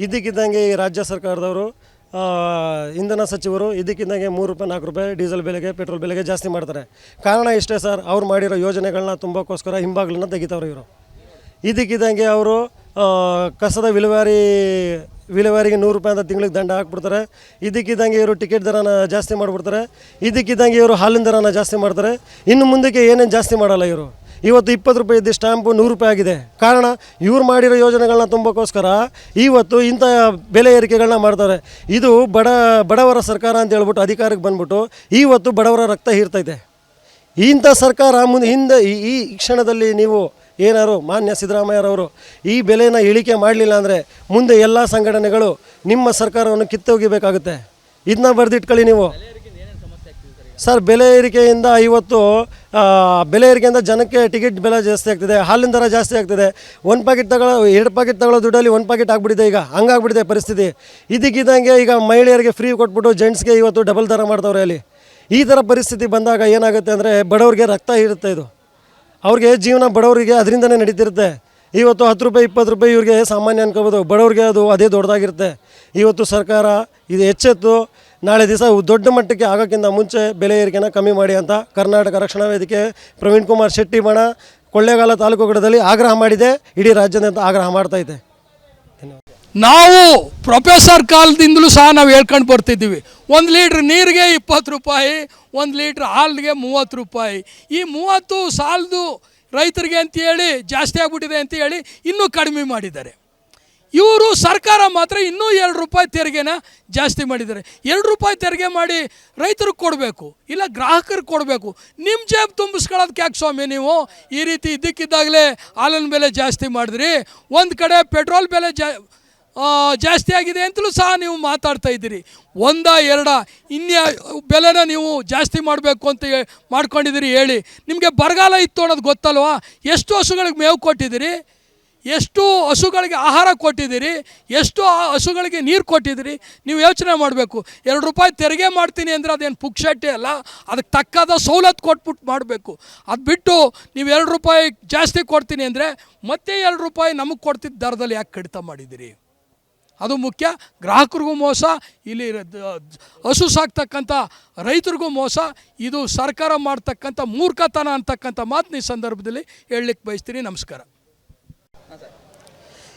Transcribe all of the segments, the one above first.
ಇದ್ದಕ್ಕಿದ್ದಂಗೆ ಈ ರಾಜ್ಯ ಸರ್ಕಾರದವರು ಇಂಧನ ಸಚಿವರು ಇದ್ದಕ್ಕಿದ್ದಂಗೆ 3 ರೂಪಾಯಿ 4 ರೂಪಾಯಿ ಡೀಸೆಲ್ ಬೆಲೆಗೆ ಪೆಟ್ರೋಲ್ ಬೆಲೆಗೆ ಜಾಸ್ತಿ ಮಾಡ್ತಾರೆ. ಕಾರಣ ಇಷ್ಟೇ ಸರ್, ಅವ್ರು ಮಾಡಿರೋ ಯೋಜನೆಗಳನ್ನ ತುಂಬಕ್ಕೋಸ್ಕರ ಹಿಂಬಾಗಿಲನ್ನ ತೆಗಿತಾವ್ರೆ ಇವರು. ಇದ್ದಕ್ಕಿದ್ದಂಗೆ ಅವರು ಕಸದ ವಿಲೇವಾರಿಗೆ 100 ರೂಪಾಯಿ ಅಂತ ತಿಂಗಳಿಗೆ ದಂಡ ಹಾಕ್ಬಿಡ್ತಾರೆ. ಇದ್ದಕ್ಕಿದ್ದಂಗೆ ಇವರು ಟಿಕೆಟ್ ದರನ ಜಾಸ್ತಿ ಮಾಡಿಬಿಡ್ತಾರೆ. ಇದ್ದಕ್ಕಿದ್ದಂಗೆ ಇವರು ಹಾಲಿನ ದರನ ಜಾಸ್ತಿ ಮಾಡ್ತಾರೆ. ಇನ್ನು ಮುಂದಕ್ಕೆ ಏನೇನು ಜಾಸ್ತಿ ಮಾಡಲ್ಲ ಇವರು. ಇವತ್ತು 20 ರೂಪಾಯಿ ಇದ್ದ ಸ್ಟ್ಯಾಂಪು 100 ರೂಪಾಯಿ ಆಗಿದೆ. ಕಾರಣ ಇವ್ರು ಮಾಡಿರೋ ಯೋಜನೆಗಳನ್ನ ತುಂಬಕ್ಕೋಸ್ಕರ ಇವತ್ತು ಇಂಥ ಬೆಲೆ ಏರಿಕೆಗಳನ್ನ ಮಾಡ್ತಾರೆ. ಇದು ಬಡವರ ಸರ್ಕಾರ ಅಂತ ಹೇಳ್ಬಿಟ್ಟು ಅಧಿಕಾರಕ್ಕೆ ಬಂದ್ಬಿಟ್ಟು ಇವತ್ತು ಬಡವರ ರಕ್ತ ಹೀರ್ತೈತೆ. ಇಂಥ ಸರ್ಕಾರ ಹಿಂದೆ ಈ ಕ್ಷಣದಲ್ಲಿ ನೀವು ಏನಾರು ಮಾನ್ಯ ಸಿದ್ದರಾಮಯ್ಯರವರು ಈ ಬೆಲೆನ ಇಳಿಕೆ ಮಾಡಲಿಲ್ಲ ಅಂದರೆ ಮುಂದೆ ಎಲ್ಲ ಸಂಘಟನೆಗಳು ನಿಮ್ಮ ಸರ್ಕಾರವನ್ನು ಕಿತ್ತೋಗಿಬೇಕಾಗುತ್ತೆ. ಇದನ್ನ ಬರೆದಿಟ್ಕೊಳ್ಳಿ ನೀವು ಸರ್. ಬೆಲೆ ಏರಿಕೆಯಿಂದ ಇವತ್ತು ಬೆಲೆ ಏರಿಕೆಯಿಂದ ಜನಕ್ಕೆ ಟಿಕೆಟ್ ಬೆಲೆ ಜಾಸ್ತಿ ಆಗ್ತಿದೆ, ಹಾಲಿನ ದರ ಜಾಸ್ತಿ ಆಗ್ತಿದೆ. 1 ಪ್ಯಾಕೆಟ್ ತಗೊಳ್ಳೋ 2 ಪ್ಯಾಕೆಟ್ ತಗೊಳ್ಳೋ ದುಡ್ಡಲ್ಲಿ 1 ಪ್ಯಾಕೆಟ್ ಆಗಿಬಿಟ್ಟಿದೆ. ಈಗ ಹಂಗಾಗ್ಬಿಟ್ಟಿದೆ ಪರಿಸ್ಥಿತಿ. ಇದಕ್ಕಿದ್ದಂಗೆ ಈಗ ಮಹಿಳೆಯರಿಗೆ ಫ್ರೀ ಕೊಟ್ಬಿಟ್ಟು ಜೆಂಟ್ಸ್ಗೆ ಇವತ್ತು ಡಬಲ್ ದರ ಮಾಡ್ತವ್ರೆ. ಅಲ್ಲಿ ಈ ಥರ ಪರಿಸ್ಥಿತಿ ಬಂದಾಗ ಏನಾಗುತ್ತೆ ಅಂದರೆ ಬಡವರಿಗೆ ರಕ್ತ ಇರುತ್ತೆ. ಇದು ಅವ್ರಿಗೆ ಜೀವನ ಬಡವರಿಗೆ ಅದರಿಂದನೇ ನಡೀತಿರುತ್ತೆ. ಇವತ್ತು 10 ರೂಪಾಯಿ 20 ರೂಪಾಯಿ ಇವ್ರಿಗೆ ಸಾಮಾನ್ಯ ಅನ್ಕೋಬೋದು, ಬಡವ್ರಿಗೆ ಅದು ಅದೇ ದೊಡ್ಡದಾಗಿರುತ್ತೆ. ಇವತ್ತು ಸರ್ಕಾರ ಇದು ಎಚ್ಚೆತ್ತು ನಾಳೆ ದಿವಸ ದೊಡ್ಡ ಮಟ್ಟಕ್ಕೆ ಆಗೋಕ್ಕಿಂತ ಮುಂಚೆ ಬೆಲೆ ಏರಿಕೆನ ಕಮ್ಮಿ ಮಾಡಿ ಅಂತ ಕರ್ನಾಟಕ ರಕ್ಷಣಾ ವೇದಿಕೆ ಪ್ರವೀಣ್ ಕುಮಾರ್ ಶೆಟ್ಟಿ ಬಣ ಕೊಳ್ಳೇಗಾಲ ತಾಲೂಕುಗಳಲ್ಲಿ ಆಗ್ರಹ ಮಾಡಿದೆ. ಇಡೀ ರಾಜ್ಯದಂತ ಆಗ್ರಹ ಮಾಡ್ತಾಯಿದೆ. ನಾವು ಪ್ರೊಫೆಸರ್ ಕಾಲದಿಂದಲೂ ಸಹ ನಾವು ಹೇಳ್ಕೊಂಡು ಬರ್ತಿದ್ದೀವಿ, 1 ಲೀಟ್ರ್ ನೀರಿಗೆ 20 ರೂಪಾಯಿ, 1 ಲೀಟ್ರ್ ಹಾಲಿಗೆ 30 ರೂಪಾಯಿ. ಈ 30 ಸಾಲದು ರೈತರಿಗೆ ಅಂತೇಳಿ ಜಾಸ್ತಿ ಆಗಿಬಿಟ್ಟಿದೆ ಅಂತೇಳಿ ಇನ್ನೂ ಕಡಿಮೆ ಮಾಡಿದ್ದಾರೆ. ಇವರು ಸರ್ಕಾರ ಮಾತ್ರ ಇನ್ನೂ 2 ರೂಪಾಯಿ ತೆರಿಗೆನ ಜಾಸ್ತಿ ಮಾಡಿದ್ದಾರೆ. 2 ರೂಪಾಯಿ ತೆರಿಗೆ ಮಾಡಿ ರೈತರಿಗೆ ಕೊಡಬೇಕು, ಇಲ್ಲ ಗ್ರಾಹಕರಿಗೆ ಕೊಡಬೇಕು. ನಿಮ್ಮ ಜೇಬು ತುಂಬಿಸ್ಕೊಳ್ಳೋದಕ್ಕೆ ಯಾಕೆ ಸ್ವಾಮಿ ನೀವು ಈ ರೀತಿ ಇದ್ದಕ್ಕಿದ್ದಾಗಲೇ ಹಾಲಿನ ಬೆಲೆ ಜಾಸ್ತಿ ಮಾಡಿದ್ರಿ? ಒಂದು ಕಡೆ ಪೆಟ್ರೋಲ್ ಬೆಲೆ ಜಾಸ್ತಿ ಆಗಿದೆ ಅಂತಲೂ ಸಹ ನೀವು ಮಾತಾಡ್ತಾ ಇದ್ದೀರಿ. 1 2 ಇನ್ಯಾ ಬೆಲೆನ ನೀವು ಜಾಸ್ತಿ ಮಾಡಬೇಕು ಅಂತ ಮಾಡ್ಕೊಂಡಿದ್ದೀರಿ. ಹೇಳಿ, ನಿಮಗೆ ಬರಗಾಲ ಇತ್ತು ಅನ್ನೋದು ಗೊತ್ತಲ್ವಾ? ಎಷ್ಟು ಹಸುಗಳಿಗೆ ಮೇವು ಕೊಟ್ಟಿದ್ದೀರಿ, ಎಷ್ಟು ಹಸುಗಳಿಗೆ ಆಹಾರ ಕೊಟ್ಟಿದ್ದೀರಿ, ಎಷ್ಟು ಹಸುಗಳಿಗೆ ನೀರು ಕೊಟ್ಟಿದ್ದೀರಿ? ನೀವು ಯೋಚನೆ ಮಾಡಬೇಕು. 2 ರೂಪಾಯಿ ತೆರಿಗೆ ಮಾಡ್ತೀನಿ ಅಂದರೆ ಅದೇನು ಪುಕ್ಷಟ್ಟೆ ಅಲ್ಲ, ಅದಕ್ಕೆ ತಕ್ಕಾದ ಸವಲತ್ತು ಕೊಟ್ಬಿಟ್ಟು ಮಾಡಬೇಕು. ಅದು ಬಿಟ್ಟು ನೀವು 2 ರೂಪಾಯಿ ಜಾಸ್ತಿ ಕೊಡ್ತೀನಿ ಅಂದರೆ ಮತ್ತೆ 2 ರೂಪಾಯಿ ನಮಗೆ ಕೊಡ್ತಿದ್ದ ದರದಲ್ಲಿ ಯಾಕೆ ಕಡಿತ ಮಾಡಿದ್ದೀರಿ? ಅದು ಮುಖ್ಯ. ಗ್ರಾಹಕರಿಗೂ ಮೋಸ, ಇಲ್ಲಿ ಹಸು ಸಾಕ್ತಕ್ಕಂಥ ರೈತರಿಗೂ ಮೋಸ. ಇದು ಸರ್ಕಾರ ಮಾಡ್ತಕ್ಕಂಥ ಮೂರ್ಖತನ ಅಂತಕ್ಕಂಥ ಮಾತನ್ನ ಈ ಸಂದರ್ಭದಲ್ಲಿ ಹೇಳಲಿಕ್ಕೆ ಬಯಸ್ತೀನಿ. ನಮಸ್ಕಾರ.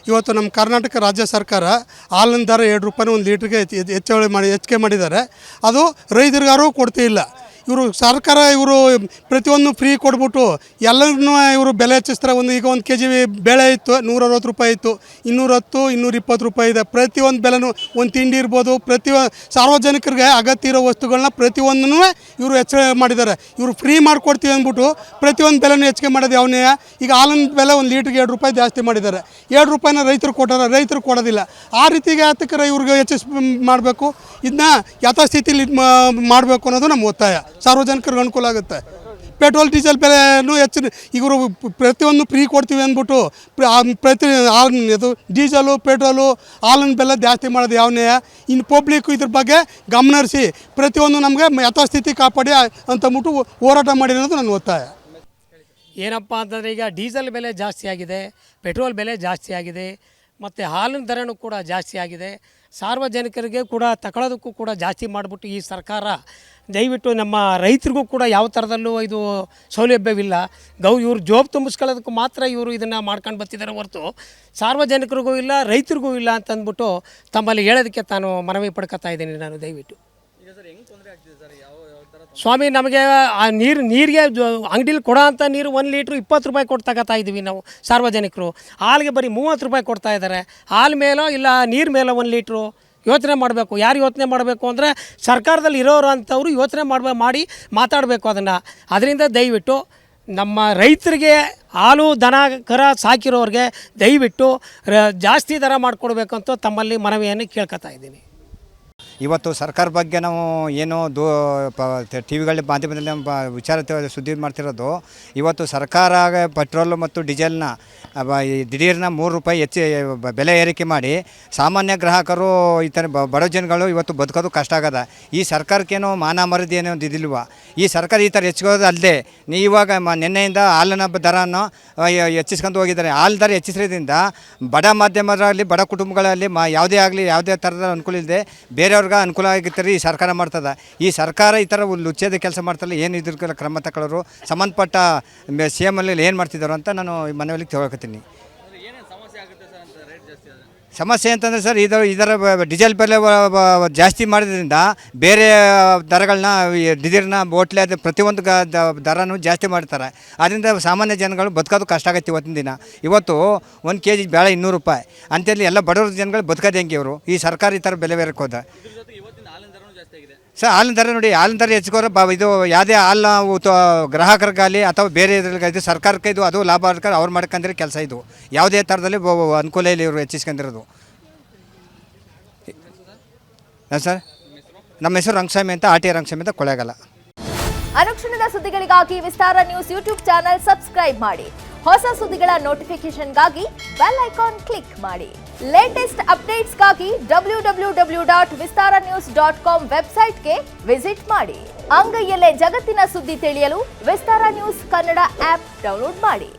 ಇವತ್ತು ನಮ್ಮ ಕರ್ನಾಟಕ ರಾಜ್ಯ ಸರ್ಕಾರ ಹಾಲಿನ ದರ 2 ರೂಪಾಯಿ 1 ಲೀಟ್ರಿಗೆ ಹೆಚ್ಚಿಗೆ ಮಾಡಿದ್ದಾರೆ. ಅದು ರೈತರಿಗಾರು ಕೊಡ್ತಿಲ್ಲ. ಇವರು ಸರ್ಕಾರ ಪ್ರತಿಯೊಂದು ಫ್ರೀ ಕೊಟ್ಬಿಟ್ಟು ಎಲ್ಲರನ್ನೂ ಇವರು ಬೆಲೆ ಹೆಚ್ಚಿಸ್ತಾರೆ. ಈಗ 1 kg ಬೇಳೆ ಇತ್ತು 160 ರೂಪಾಯಿ ಇತ್ತು, 210 220 ರೂಪಾಯಿ ಇದೆ. ಪ್ರತಿಯೊಂದು ಬೆಲೆನೂ ಒಂದು ತಿಂಡಿ ಇರ್ಬೋದು, ಸಾರ್ವಜನಿಕರಿಗೆ ಅಗತ್ಯ ಇರೋ ವಸ್ತುಗಳನ್ನ ಪ್ರತಿಯೊಂದನ್ನು ಇವರು ಹೆಚ್ಚಳ ಮಾಡಿದ್ದಾರೆ. ಇವರು ಫ್ರೀ ಮಾಡಿಕೊಡ್ತೀವಿ ಅಂದ್ಬಿಟ್ಟು ಪ್ರತಿಯೊಂದು ಬೆಲೆನೂ ಹೆಚ್ಚಿಗೆ ಮಾಡೋದು ಯಾವನೇ. ಈಗ ಹಾಲಿನ ಬೆಲೆ 1 ಲೀಟ್ರಿಗೆ 2 ರೂಪಾಯಿ ಜಾಸ್ತಿ ಮಾಡಿದ್ದಾರೆ. 2 ರೂಪಾಯಿನ ರೈತರು ಕೊಟ್ಟಾರೆ, ರೈತರು ಕೊಡೋದಿಲ್ಲ. ಆ ರೀತಿಗೆ ಯಾತಕ್ಕೆ ಇವ್ರಿಗೆ ಹೆಚ್ಚಿಸಿ ಮಾಡಬೇಕು? ಇದನ್ನ ಯಥಾಸ್ಥಿತಿಲಿ ಮಾಡಬೇಕು ಅನ್ನೋದು ನಮ್ಮ ಒತ್ತಾಯ. ಸಾರ್ವಜನಿಕರಿಗೆ ಅನುಕೂಲ ಆಗುತ್ತೆ. ಪೆಟ್ರೋಲ್ ಡೀಸೆಲ್ ಬೆಲೆನೂ ಹೆಚ್ಚಿನ ಇವರು ಪ್ರತಿಯೊಂದು ಫ್ರೀ ಕೊಡ್ತೀವಿ ಅಂದ್ಬಿಟ್ಟು ಇದು ಡೀಸೆಲು ಪೆಟ್ರೋಲು ಹಾಲಿನ ಬೆಲೆ ಜಾಸ್ತಿ ಮಾಡೋದು ಯಾವನೇ. ಇನ್ನು ಪಬ್ಲಿಕ್ಕು ಇದ್ರ ಬಗ್ಗೆ ಗಮನ ಹರಿಸಿ ಪ್ರತಿಯೊಂದು ನಮಗೆ ಯಥಾಸ್ಥಿತಿ ಕಾಪಾಡಿ ಅಂತಂದ್ಬಿಟ್ಟು ಹೋರಾಟ ಮಾಡಿ ಅನ್ನೋದು ನನ್ನ ಒತ್ತಾಯ. ಏನಪ್ಪ ಅಂತಂದರೆ ಈಗ ಡೀಸೆಲ್ ಬೆಲೆ ಜಾಸ್ತಿ ಆಗಿದೆ, ಪೆಟ್ರೋಲ್ ಬೆಲೆ ಜಾಸ್ತಿ ಆಗಿದೆ, ಮತ್ತು ಹಾಲಿನ ದರನೂ ಕೂಡ ಜಾಸ್ತಿ ಆಗಿದೆ. ಸಾರ್ವಜನಿಕರಿಗೆ ಕೂಡ ತಗೊಳ್ಳೋದಕ್ಕೂ ಕೂಡ ಜಾಸ್ತಿ ಮಾಡಿಬಿಟ್ಟು ಈ ಸರ್ಕಾರ ದಯವಿಟ್ಟು ನಮ್ಮ ರೈತರಿಗೂ ಕೂಡ ಯಾವ ಥರದಲ್ಲೂ ಇದು ಸೌಲಭ್ಯವಿಲ್ಲ. ಇವರು ಜೋಬ್ ತುಂಬಿಸ್ಕೊಳ್ಳೋದಕ್ಕೂ ಮಾತ್ರ ಇವರು ಇದನ್ನು ಮಾಡ್ಕೊಂಡು ಬರ್ತಿದ್ದಾರೆ ಹೊರತು ಸಾರ್ವಜನಿಕರಿಗೂ ಇಲ್ಲ, ರೈತರಿಗೂ ಇಲ್ಲ ಅಂತಂದ್ಬಿಟ್ಟು ತಮ್ಮಲ್ಲಿ ಹೇಳೋದಕ್ಕೆ ತಾನು ಮನವಿ ಪಡ್ಕೊತಾ ಇದ್ದೀನಿ ನಾನು. ದಯವಿಟ್ಟು ಸ್ವಾಮಿ, ನಮಗೆ ಆ ನೀರಿಗೆ ಅಂಗಡಿಲಿ ಕೊಡೋ ಅಂಥ ನೀರು 1 ಲೀಟ್ರ್ 20 ರೂಪಾಯಿ ಕೊಟ್ಟು ತಗೋತಾ ಇದ್ದೀವಿ ನಾವು ಸಾರ್ವಜನಿಕರು. ಹಾಲಿಗೆ ಬರೀ 30 ರೂಪಾಯಿ ಕೊಡ್ತಾ ಇದ್ದಾರೆ. ಹಾಲು ಮೇಲೋ ಇಲ್ಲ ನೀರು ಮೇಲೋ 1 ಲೀಟ್ರು. ಯೋಚನೆ ಮಾಡಬೇಕು. ಯಾರು ಯೋಚನೆ ಮಾಡಬೇಕು ಅಂದರೆ ಸರ್ಕಾರದಲ್ಲಿ ಇರೋರು ಅಂಥವ್ರು ಯೋಚನೆ ಮಾಡಿ ಮಾತಾಡಬೇಕು ಅದನ್ನು. ಅದರಿಂದ ದಯವಿಟ್ಟು ನಮ್ಮ ರೈತರಿಗೆ ಹಾಲು ದನ ಕರ ಸಾಕಿರೋರಿಗೆ ದಯವಿಟ್ಟು ಜಾಸ್ತಿ ದರ ಮಾಡಿಕೊಡ್ಬೇಕಂತ ತಮ್ಮಲ್ಲಿ ಮನವಿಯನ್ನು ಕೇಳ್ಕೊತಾ ಇದ್ದೀನಿ. ಇವತ್ತು ಸರ್ಕಾರ ಬಗ್ಗೆ ನಾವು ಏನು ಟಿ ವಿಗಳ ಮಾಧ್ಯಮದಲ್ಲಿ ನಮ್ಮ ವಿಚಾರ ಸುದ್ದಿ ಮಾಡ್ತಿರೋದು, ಇವತ್ತು ಸರ್ಕಾರ ಪೆಟ್ರೋಲು ಮತ್ತು ಡೀಸೆಲ್ನ ದಿಢೀರ್ನ 3 ರೂಪಾಯಿ ಬೆಲೆ ಏರಿಕೆ ಮಾಡಿ ಸಾಮಾನ್ಯ ಗ್ರಾಹಕರು ಈ ಥರ ಬಡ ಜನಗಳು ಇವತ್ತು ಬದುಕೋದು ಕಷ್ಟ ಆಗದ. ಈ ಸರ್ಕಾರಕ್ಕೇನೋ ಮಾನ ಮರ್ಯಾದೆ ಏನೋ ಇದಿಲ್ವ. ಈ ಸರ್ಕಾರ ಈ ಥರ ಹೆಚ್ಚಿಗೋದು ಅಲ್ಲದೆ ಇವಾಗ ನಿನ್ನೆಯಿಂದ ಹಾಲಿನ ದರವನ್ನು ಹೆಚ್ಚಿಸ್ಕೊಂಡು ಹೋಗಿದ್ದಾರೆ. ಹಾಲು ದರ ಹೆಚ್ಚಿಸೋದ್ರಿಂದ ಬಡ ಮಾಧ್ಯಮದಲ್ಲಿ ಬಡ ಕುಟುಂಬಗಳಲ್ಲಿ ಯಾವುದೇ ಆಗಲಿ ಯಾವುದೇ ಥರದ ಅನುಕೂಲ ಇಲ್ಲದೆ ಬೇರೆಯವ್ರಿಗೆ ಅನುಕೂಲ ಆಗಿರ್ತಾರೆ ಈ ಸರ್ಕಾರ ಮಾಡ್ತದೆ. ಈ ಸರ್ಕಾರ ಈ ಥರ ಲುಚ್ಚೇದ ಕೆಲಸ ಮಾಡ್ತಾರಲ್ಲ, ಏನು ಇದ್ರ ಕ್ರಮ ತಗೊಳ್ಳೋರು, ಸಂಬಂಧಪಟ್ಟ CM ಅಲ್ಲಿ ಏನು ಮಾಡ್ತಿದ್ದಾರೋ ಅಂತ ನಾನು ಮನವಿಯಲ್ಲಿ ತಿಳ್ಕೊತೀನಿ. ಸಮಸ್ಯೆ ಅಂತಂದರೆ ಸರ್, ಇದರ ಡೀಸೆಲ್ ಬೆಲೆ ಜಾಸ್ತಿ ಮಾಡೋದ್ರಿಂದ ಬೇರೆ ದರಗಳನ್ನ ಡೀಸೆಲ್ನ ಹೋಟ್ಲೆ ಅದು ಪ್ರತಿಯೊಂದು ದರನೂ ಜಾಸ್ತಿ ಮಾಡ್ತಾರೆ. ಅದರಿಂದ ಸಾಮಾನ್ಯ ಜನಗಳು ಬದುಕೋದು ಕಷ್ಟ ಆಗುತ್ತೆ ಇವತ್ತಿನ ದಿನ. ಇವತ್ತು 1 kg ಬೇಳೆ 200 ರೂಪಾಯಿ ಅಂತೇಳಿ ಎಲ್ಲ ಬಡವ್ರ ಜನಗಳು ಬದುಕೋದು ಹೆಂಗೆ ಇವರು? ಈ ಸರ್ಕಾರ ಈ ಥರ ಬೆಲೆ ಬೇರಕ್ಕೆ ಹೋದ ಸರ್. ಹಾಲಿನ ದರ ನೋಡಿ, ಹಾಲಿನ ದರ ಹೆಚ್ಚಿಗೋರೆ ಇದು ಯಾವುದೇ ಹಾಲನ್ನ ಗ್ರಾಹಕರಿಗಾಗಲಿ ಅಥವಾ ಬೇರೆ ಇದ್ರಿಗೆ ಸರ್ಕಾರಕ್ಕೆ ಇದು ಅದು ಲಾಭ ಅವ್ರು ಮಾಡ್ಕೊಂಡ್ರೆ ಕೆಲಸ. ಇದು ಯಾವುದೇ ಥರದಲ್ಲಿ ಅನುಕೂಲ ಇಲ್ಲ ಇವರು ಹೆಚ್ಚಿಸ್ಕೊಂಡಿರೋದು. ಸರ್, ನಮ್ಮ ಹೆಸರು ರಂಗಸ್ವಾಮಿ ಅಂತ, RT ರಂಗಸ್ವಾಮಿ ಅಂತ, ಕೊಳ್ಳೇಗಾಲ. ಅನುಕ್ಷಣದ ಸುದ್ದಿಗಳಿಗಾಗಿ ವಿಸ್ತಾರ ನ್ಯೂಸ್ ಯೂಟ್ಯೂಬ್ ಚಾನೆಲ್ ಸಬ್ಸ್ಕ್ರೈಬ್ ಮಾಡಿ. ಹೊಸ ಸುದ್ದಿಗಳ ನೋಟಿಫಿಕೇಶನ್ಗಾಗಿ ಬೆಲ್ ಐಕಾನ್ ಕ್ಲಿಕ್ ಮಾಡಿ. ಲೇಟೆಸ್ಟ್ ಅಪ್ಡೇಟ್ಸ್ಗಾಗಿ www.vistaranews.com ವೆಬ್ಸೈಟ್ಗೆ ವಿಸಿಟ್ ಮಾಡಿ. ಅಂಗೈಯಲ್ಲೇ ಜಗತ್ತಿನ ಸುದ್ದಿ ತಿಳಿಯಲು ವಿಸ್ತಾರ ನ್ಯೂಸ್ ಕನ್ನಡ ಆಪ್ ಡೌನ್ಲೋಡ್ ಮಾಡಿ.